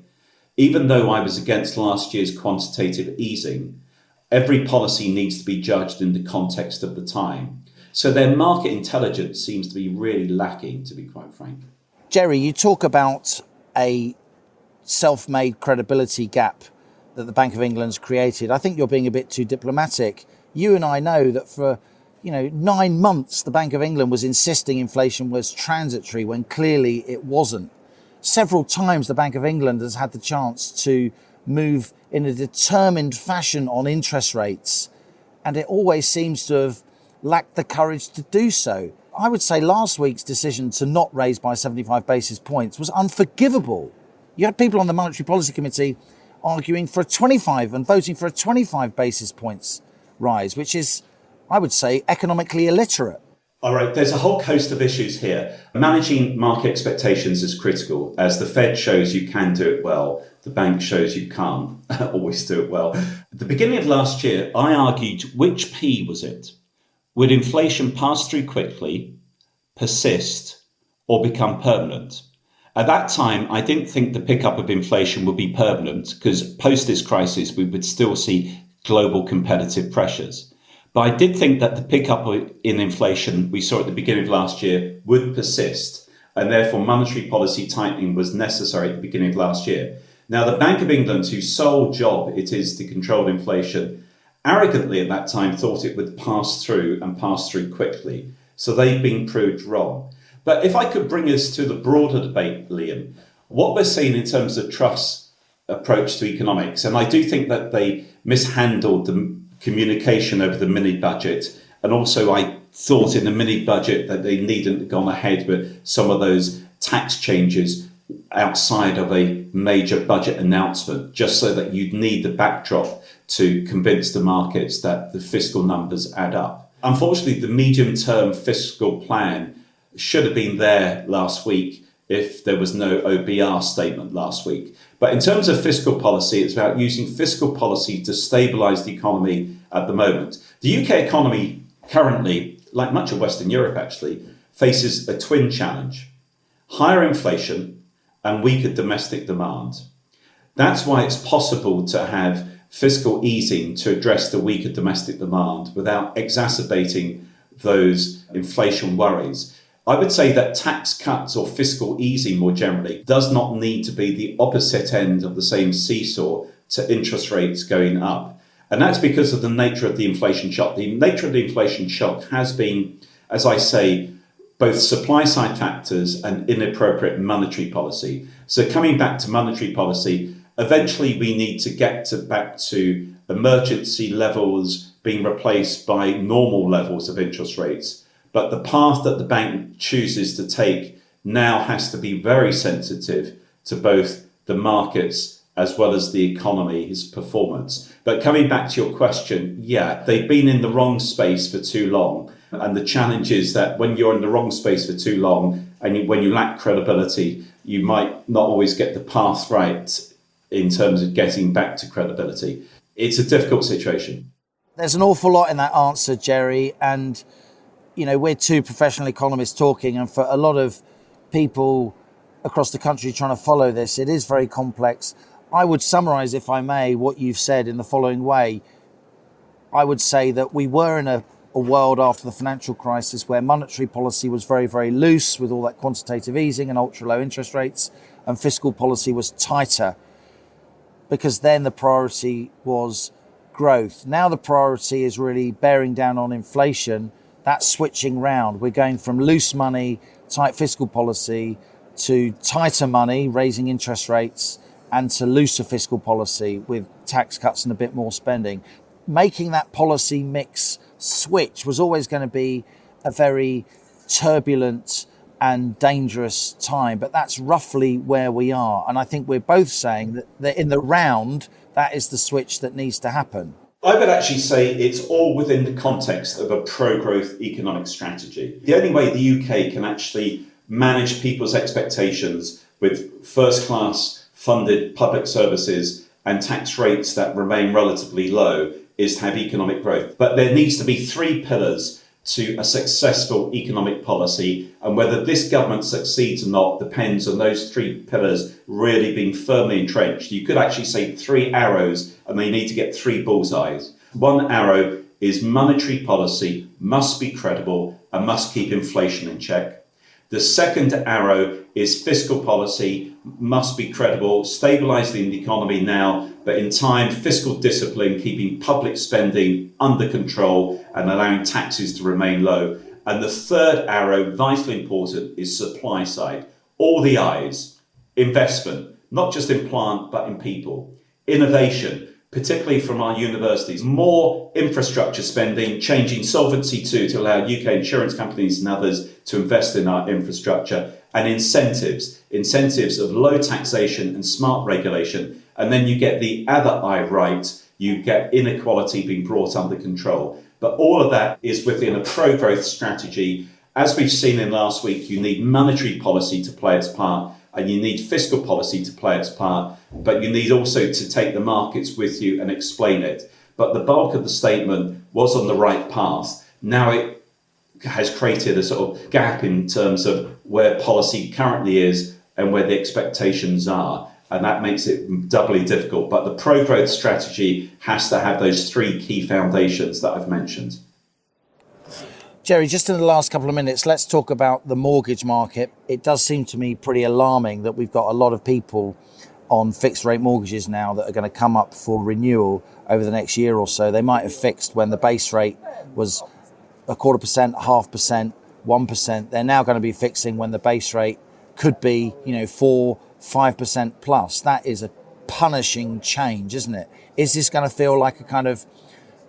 Even though I was against last year's quantitative easing, every policy needs to be judged in the context of the time. So their market intelligence seems to be really lacking, to be quite frank. Jerry, you talk about a self-made credibility gap that the Bank of England's created. I think you're being a bit too diplomatic. You and I know that for 9 months, the Bank of England was insisting inflation was transitory when clearly it wasn't. Several times the Bank of England has had the chance to move in a determined fashion on interest rates, and it always seems to have lacked the courage to do so. I would say last week's decision to not raise by 75 basis points was unforgivable. You had people on the Monetary Policy Committee arguing for a 25 and voting for a 25 basis points rise, which is, I would say, economically illiterate. All right, there's a whole host of issues here. Managing market expectations is critical. As the Fed shows you can do it well, the bank shows you can't always do it well. At the beginning of last year, I argued, which P was it? Would inflation pass through quickly, persist, or become permanent? At that time, I didn't think the pickup of inflation would be permanent, because post this crisis, we would still see global competitive pressures. But I did think that the pickup in inflation we saw at the beginning of last year would persist, and therefore monetary policy tightening was necessary at the beginning of last year. Now, the Bank of England, whose sole job it is to control inflation, arrogantly at that time thought it would pass through and pass through quickly. So they've been proved wrong. But if I could bring us to the broader debate, Liam, what we're seeing in terms of Truss' approach to economics, and I do think that they mishandled the communication over the mini budget, and also I thought in the mini budget that they needn't have gone ahead with some of those tax changes outside of a major budget announcement, just so that you'd need the backdrop to convince the markets that the fiscal numbers add up. Unfortunately, the medium-term fiscal plan should have been there last week if there was no OBR statement last week. But in terms of fiscal policy, it's about using fiscal policy to stabilise the economy at the moment. The UK economy currently, like much of Western Europe actually, faces a twin challenge: higher inflation and weaker domestic demand. That's why it's possible to have fiscal easing to address the weaker domestic demand without exacerbating those inflation worries. I would say that tax cuts or fiscal easing more generally does not need to be the opposite end of the same seesaw to interest rates going up. And that's because of the nature of the inflation shock. The nature of the inflation shock has been, as I say, both supply side factors and inappropriate monetary policy. So coming back to monetary policy, eventually we need to get back to emergency levels being replaced by normal levels of interest rates. But the path that the bank chooses to take now has to be very sensitive to both the markets as well as the economy's performance. But coming back to your question, yeah, they've been in the wrong space for too long. And the challenge is that when you're in the wrong space for too long and when you lack credibility, you might not always get the path right in terms of getting back to credibility. It's a difficult situation. There's an awful lot in that answer, Jerry. And, you know, we're two professional economists talking, and for a lot of people across the country trying to follow this, it is very complex. I would summarize, if I may, what you've said in the following way. I would say that we were in a world after the financial crisis where monetary policy was very, very loose with all that quantitative easing and ultra low interest rates, and fiscal policy was tighter because then the priority was growth. Now the priority is really bearing down on inflation. That's switching round. We're going from loose money, tight fiscal policy, to tighter money, raising interest rates, and to looser fiscal policy with tax cuts and a bit more spending. Making that policy mix switch was always going to be a very turbulent and dangerous time, but that's roughly where we are. And I think we're both saying that in the round, that is the switch that needs to happen. I would actually say it's all within the context of a pro-growth economic strategy. The only way the UK can actually manage people's expectations with first-class funded public services and tax rates that remain relatively low is to have economic growth. But there needs to be three pillars to a successful economic policy, and whether this government succeeds or not depends on those three pillars really being firmly entrenched. You could actually say three arrows, and they need to get three bullseyes. One arrow is monetary policy must be credible and must keep inflation in check. The second arrow is fiscal policy must be credible, stabilising the economy now, but in time, fiscal discipline, keeping public spending under control and allowing taxes to remain low. And the third arrow, vitally important, is supply side. All the I's. Investment, not just in plant, but in people. Innovation, particularly from our universities. More infrastructure spending, changing Solvency II to allow UK insurance companies and others to invest in our infrastructure. And incentives of low taxation and smart regulation. And then you get the other I right, you get inequality being brought under control. But all of that is within a pro-growth strategy. As we've seen in last week, you need monetary policy to play its part, and you need fiscal policy to play its part, but you need also to take the markets with you and explain it. But the bulk of the statement was on the right path. Now it has created a sort of gap in terms of where policy currently is and where the expectations are. And that makes it doubly difficult. But the pro-growth strategy has to have those three key foundations that I've mentioned. Jerry, just in the last couple of minutes, let's talk about the mortgage market. It does seem to me pretty alarming that we've got a lot of people on fixed rate mortgages now that are going to come up for renewal over the next year or so. They might have fixed when the base rate was 0.25%, 0.5%, 1%. They're now going to be fixing when the base rate could be, 4-5% plus. That is a punishing change, isn't it? Is this going to feel like a kind of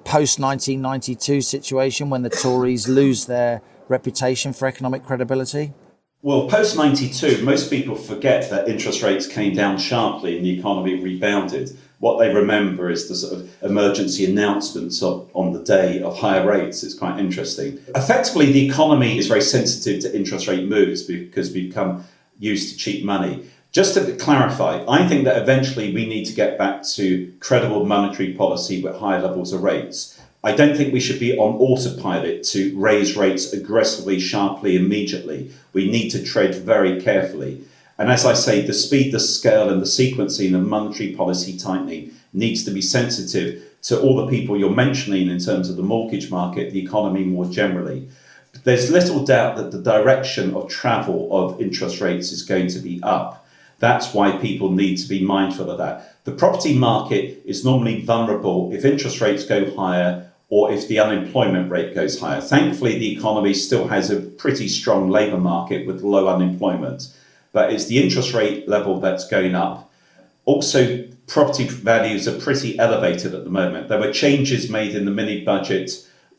post-1992 situation when the Tories lose their reputation for economic credibility? Well, post-92, most people forget that interest rates came down sharply and the economy rebounded. What they remember is the sort of emergency announcements on the day of higher rates. It's quite interesting. Effectively, the economy is very sensitive to interest rate moves because we've become used to cheap money. Just to clarify, I think that eventually we need to get back to credible monetary policy with higher levels of rates. I don't think we should be on autopilot to raise rates aggressively, sharply, immediately. We need to tread very carefully. And as I say, the speed, the scale and the sequencing of monetary policy tightening needs to be sensitive to all the people you're mentioning in terms of the mortgage market, the economy more generally. There's little doubt that the direction of travel of interest rates is going to be up. That's why people need to be mindful of that. The property market is normally vulnerable if interest rates go higher or if the unemployment rate goes higher. Thankfully, the economy still has a pretty strong labour market with low unemployment, but it's the interest rate level that's going up. Also, property values are pretty elevated at the moment. There were changes made in the mini budget.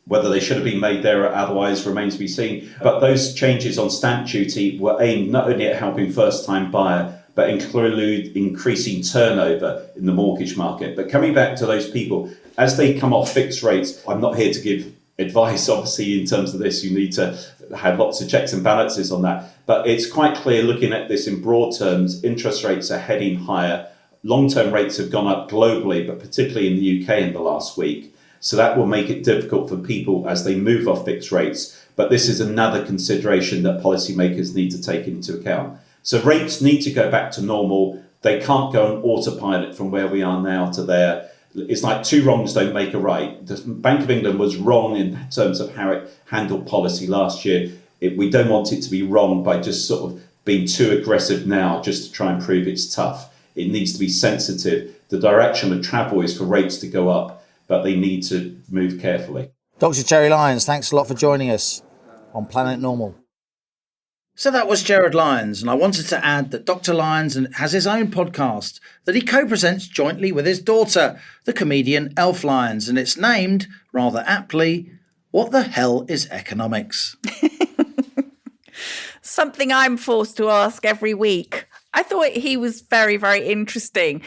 Whether they should have been made there or otherwise remains to be seen. But those changes on stamp duty were aimed not only at helping first-time buyer, but include increasing turnover in the mortgage market. But coming back to those people, as they come off fixed rates, I'm not here to give advice, obviously, in terms of this. You need to have lots of checks and balances on that. But it's quite clear, looking at this in broad terms, interest rates are heading higher. Long-term rates have gone up globally, but particularly in the UK in the last week. So that will make it difficult for people as they move off fixed rates. But this is another consideration that policymakers need to take into account. So rates need to go back to normal. They can't go on autopilot from where we are now to there. It's like two wrongs don't make a right. The Bank of England was wrong in terms of how it handled policy last year. We don't want it to be wrong by just sort of being too aggressive now just to try and prove it's tough. It needs to be sensitive. The direction of travel is for rates to go up, but they need to move carefully. Dr. Gerard Lyons, thanks a lot for joining us on Planet Normal. So that was Gerard Lyons, and I wanted to add that Dr. Lyons has his own podcast that he co-presents jointly with his daughter, the comedian Elf Lyons, and it's named, rather aptly, What the Hell is Economics? Something I'm forced to ask every week. I thought he was very, very interesting.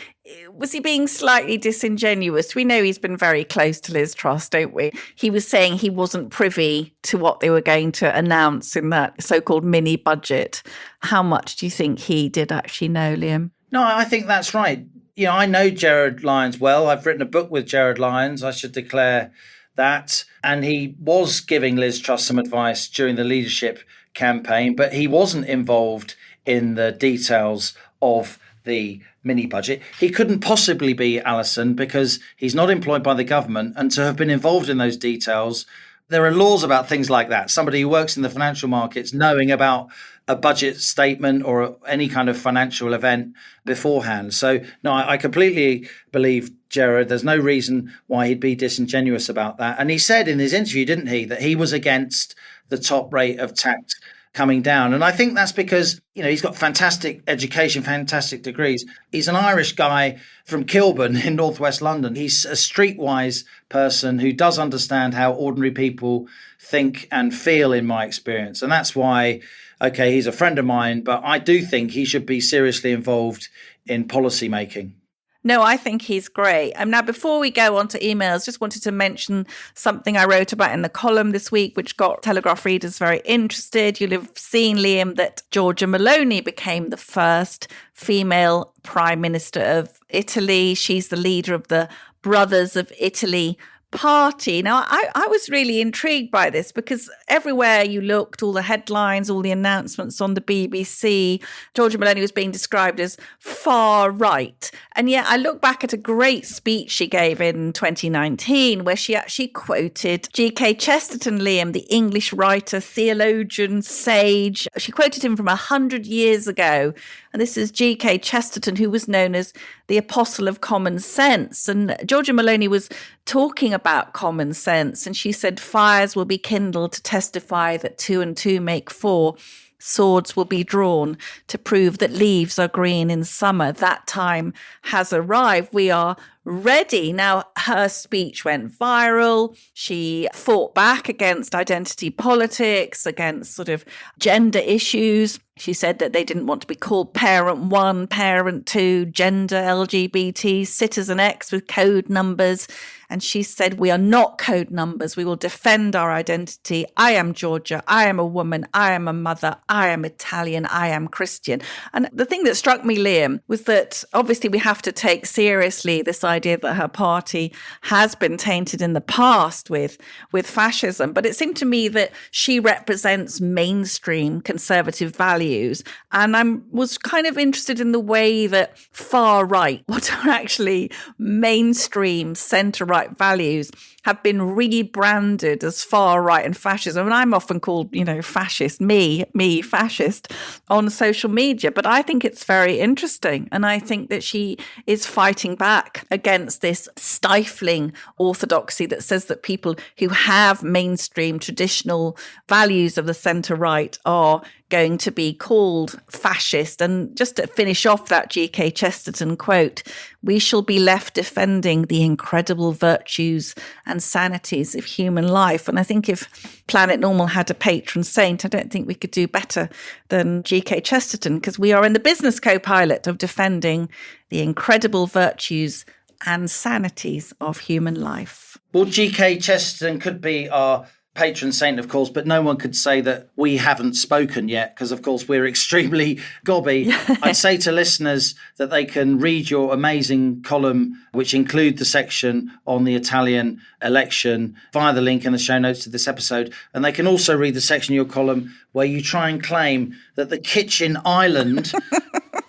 Was he being slightly disingenuous? We know he's been very close to Liz Truss, don't we? He was saying he wasn't privy to what they were going to announce in that so-called mini budget. How much do you think he did actually know, Liam? No, I think that's right. You know, I know Gerard Lyons well. I've written a book with Gerard Lyons, I should declare that. And he was giving Liz Truss some advice during the leadership campaign, but he wasn't involved in the details of the mini budget. He couldn't possibly be, Allison, because he's not employed by the government, and to have been involved in those details, there are laws about things like that. Somebody who works in the financial markets knowing about a budget statement or any kind of financial event beforehand. So, no, I completely believe Gerard. There's no reason why he'd be disingenuous about that. And he said in his interview, didn't he, that he was against the top rate of tax coming down. And I think that's because, you know, he's got fantastic education, fantastic degrees. He's an Irish guy from Kilburn in northwest London. He's a streetwise person who does understand how ordinary people think and feel, in my experience. And that's why, okay, he's a friend of mine, but I do think he should be seriously involved in policy making. No, I think he's great. Now, before we go on to emails, just wanted to mention something I wrote about in the column this week, which got Telegraph readers very interested. You'll have seen, Liam, that Giorgia Meloni became the first female Prime Minister of Italy. She's the leader of the Brothers of Italy party. Now, I was really intrigued by this because everywhere you looked, all the headlines, all the announcements on the BBC, Giorgia Meloni was being described as far right. And yet I look back at a great speech she gave in 2019 where she actually quoted G.K. Chesterton, Liam, the English writer, theologian, sage. She quoted him from 100 years ago. And this is G.K. Chesterton, who was known as the apostle of common sense. And Giorgia Meloni was talking about common sense. And she said, fires will be kindled to testify that 2 and 2 make 4. Swords will be drawn to prove that leaves are green in summer. That time has arrived. We are ready. Now, her speech went viral. She fought back against identity politics, against sort of gender issues. She said that they didn't want to be called Parent 1, Parent 2, gender, LGBT, Citizen X with code numbers. And she said, we are not code numbers. We will defend our identity. I am Georgia. I am a woman. I am a mother. I am Italian. I am Christian. And the thing that struck me, Liam, was that obviously we have to take seriously this idea that her party has been tainted in the past with fascism. But it seemed to me that she represents mainstream conservative values. And I was kind of interested in the way that far right, what are actually mainstream centre-right values, have been rebranded as far right and fascism. And I'm often called, fascist, me, fascist on social media. But I think it's very interesting. And I think that she is fighting back against this stifling orthodoxy that says that people who have mainstream traditional values of the centre right are going to be called fascist. And just to finish off that G.K. Chesterton quote, we shall be left defending the incredible virtues and sanities of human life. And I think if Planet Normal had a patron saint, I don't think we could do better than G.K. Chesterton, because we are in the business co-pilot of defending the incredible virtues and sanities of human life. Well, G.K. Chesterton could be our patron saint, of course, but no one could say that we haven't spoken yet because, of course, we're extremely gobby. I'd say to listeners that they can read your amazing column, which include the section on the Italian election, via the link in the show notes to this episode. And they can also read the section of your column where you try and claim that the kitchen island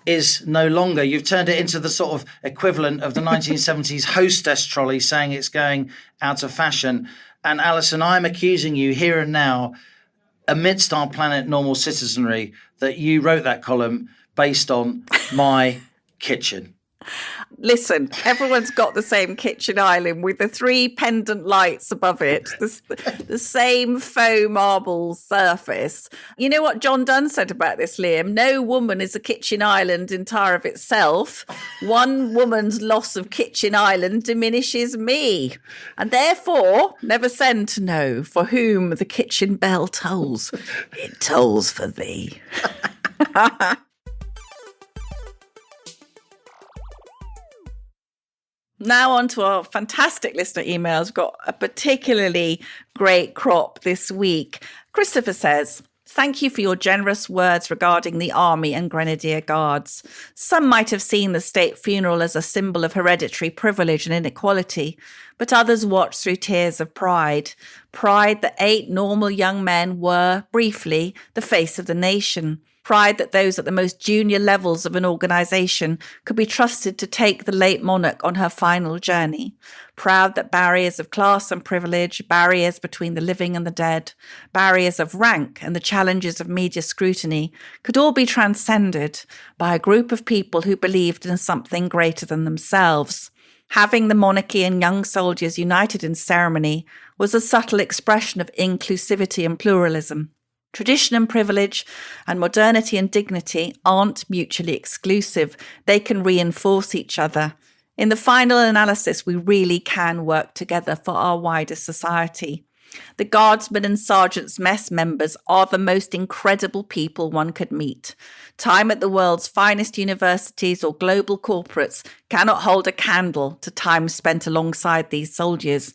is no longer. You've turned it into the sort of equivalent of the 1970s hostess trolley, saying it's going out of fashion. And Allison, I'm accusing you here and now, amidst our Planet Normal citizenry, that you wrote that column based on my kitchen. Listen, everyone's got the same kitchen island with the 3 pendant lights above it, the same faux marble surface. You know what John Donne said about this, Liam? No woman is a kitchen island entire of itself. One woman's loss of kitchen island diminishes me. And therefore, never send to know for whom the kitchen bell tolls. It tolls for thee. Now on to our fantastic listener emails. We've got a particularly great crop this week. Christopher says, thank you for your generous words regarding the Army and Grenadier Guards. Some might have seen the state funeral as a symbol of hereditary privilege and inequality, but others watched through tears of pride. Pride that 8 normal young men were, briefly, the face of the nation. Pride that those at the most junior levels of an organisation could be trusted to take the late monarch on her final journey. Proud that barriers of class and privilege, barriers between the living and the dead, barriers of rank and the challenges of media scrutiny could all be transcended by a group of people who believed in something greater than themselves. Having the monarchy and young soldiers united in ceremony was a subtle expression of inclusivity and pluralism. Tradition and privilege and modernity and dignity aren't mutually exclusive. They can reinforce each other. In the final analysis, we really can work together for our wider society. The Guardsmen and Sergeants' Mess members are the most incredible people one could meet. Time at the world's finest universities or global corporates cannot hold a candle to time spent alongside these soldiers.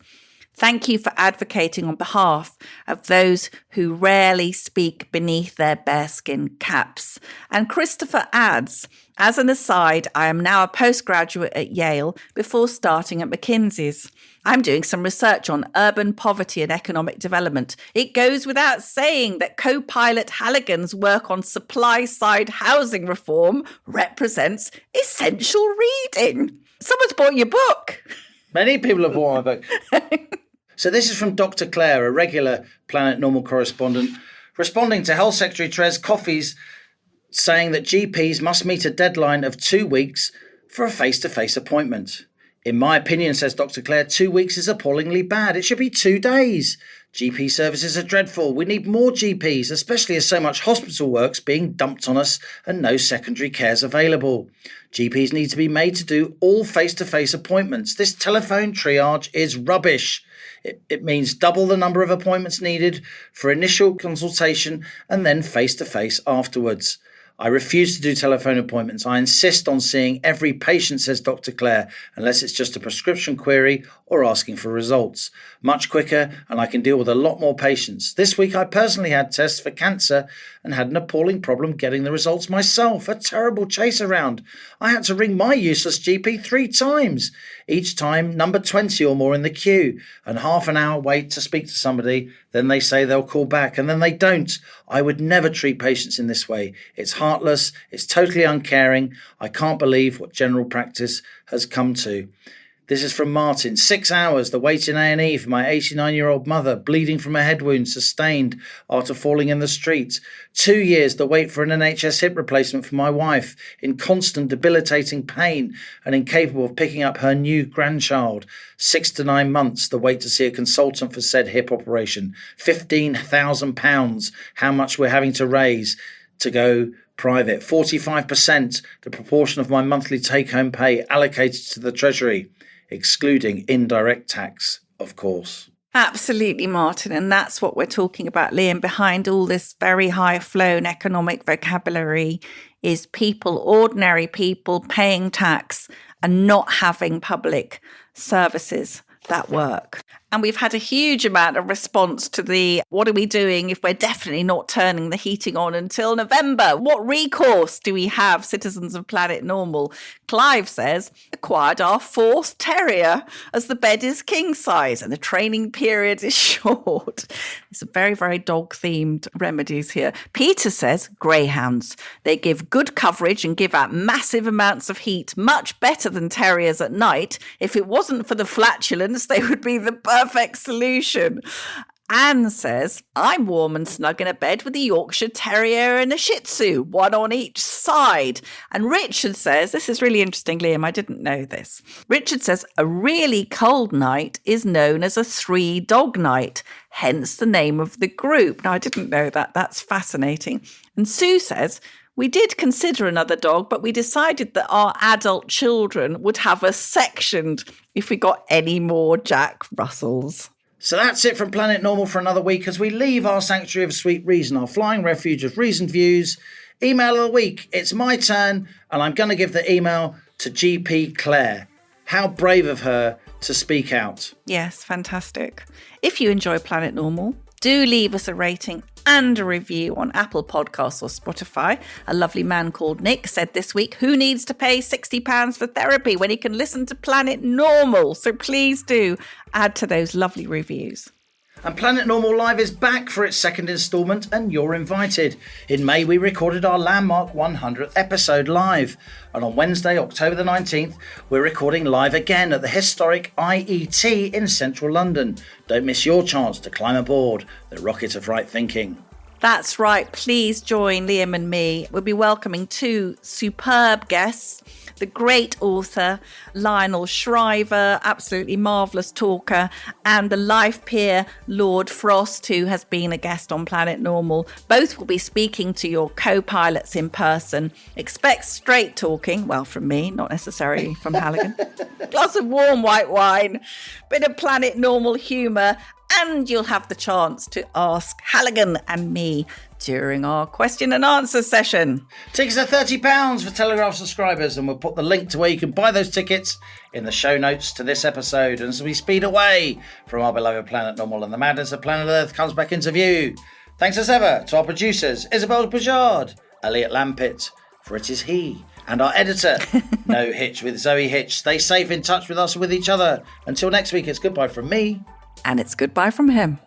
Thank you for advocating on behalf of those who rarely speak beneath their bearskin caps. And Christopher adds, as an aside, I am now a postgraduate at Yale before starting at McKinsey's. I'm doing some research on urban poverty and economic development. It goes without saying that co-pilot Halligan's work on supply-side housing reform represents essential reading. Someone's bought your book. Many people have bought my book. So this is from Dr. Claire, a regular Planet Normal correspondent, responding to Health Secretary Therese Coffey's saying that GPs must meet a deadline of 2 weeks for a face-to-face appointment. In my opinion, says Dr. Claire, 2 weeks is appallingly bad. It should be 2 days. GP services are dreadful. We need more GPs, especially as so much hospital work's being dumped on us and no secondary care's available. GPs need to be made to do all face-to-face appointments. This telephone triage is rubbish. It means double the number of appointments needed for initial consultation and then face-to-face afterwards. I refuse to do telephone appointments. I insist on seeing every patient, says Dr. Claire, unless it's just a prescription query or asking for results. Much quicker, and I can deal with a lot more patients. This week I personally had tests for cancer and had an appalling problem getting the results myself. A terrible chase around. I had to ring my useless GP 3 times. Each time number 20 or more in the queue, and half an hour wait to speak to somebody. Then they say they'll call back, and then they don't. I would never treat patients in this way. It's heartless. It's totally uncaring. I can't believe what general practice has come to. This is from Martin. 6 hours, the wait in A&E for my 89-year-old mother, bleeding from a head wound sustained after falling in the street. 2 years, the wait for an NHS hip replacement for my wife, in constant debilitating pain and incapable of picking up her new grandchild. 6 to 9 months, the wait to see a consultant for said hip operation. £15,000, how much we're having to raise to go private. 45%, the proportion of my monthly take-home pay allocated to the Treasury, excluding indirect tax, of course. Absolutely, Martin. And that's what we're talking about, Liam. Behind all this very high-flown economic vocabulary is people, ordinary people, paying tax and not having public services that work. And we've had a huge amount of response to the, what are we doing if we're definitely not turning the heating on until November? What recourse do we have, citizens of Planet Normal? Clive says, acquired our 4th terrier as the bed is king size and the training period is short. It's a very, very dog-themed remedies here. Peter says, greyhounds. They give good coverage and give out massive amounts of heat, much better than terriers at night. If it wasn't for the flatulence, they would be the perfect solution. Anne says, I'm warm and snug in a bed with a Yorkshire Terrier and a Shih Tzu, one on each side. And Richard says, this is really interesting, Liam, I didn't know this. Richard says, a really cold night is known as a 3-dog night, hence the name of the group. Now, I didn't know that. That's fascinating. And Sue says, we did consider another dog, but we decided that our adult children would have us sectioned if we got any more Jack Russells. So that's it from Planet Normal for another week as we leave our sanctuary of sweet reason, our flying refuge of reasoned views. Email of the week. It's my turn, and I'm going to give the email to GP Claire. How brave of her to speak out. Yes, fantastic. If you enjoy Planet Normal, do leave us a rating and a review on Apple Podcasts or Spotify. A lovely man called Nick said this week, who needs to pay £60 for therapy when he can listen to Planet Normal? So please do add to those lovely reviews. And Planet Normal Live is back for its 2nd instalment, and you're invited. In May, we recorded our landmark 100th episode live. And on Wednesday, October the 19th, we're recording live again at the historic IET in central London. Don't miss your chance to climb aboard the rocket of right thinking. That's right. Please join Liam and me. We'll be welcoming 2 superb guests. The great author, Lionel Shriver, absolutely marvellous talker, and the life peer, Lord Frost, who has been a guest on Planet Normal. Both will be speaking to your co-pilots in person. Expect straight talking, well, from me, not necessarily from Halligan. Glass of warm white wine, bit of Planet Normal humour, and you'll have the chance to ask Halligan and me during our question and answer session. Tickets are £30 for Telegraph subscribers, and we'll put the link to where you can buy those tickets in the show notes to this episode. And as we speed away from our beloved Planet Normal and the madness of Planet Earth comes back into view, thanks as ever to our producers, Isabel Pujard, Elliot Lampitt, for it is he, and our editor, No Hitch with Zoe Hitch. Stay safe, in touch with us and with each other. Until next week, it's goodbye from me. And it's goodbye from him.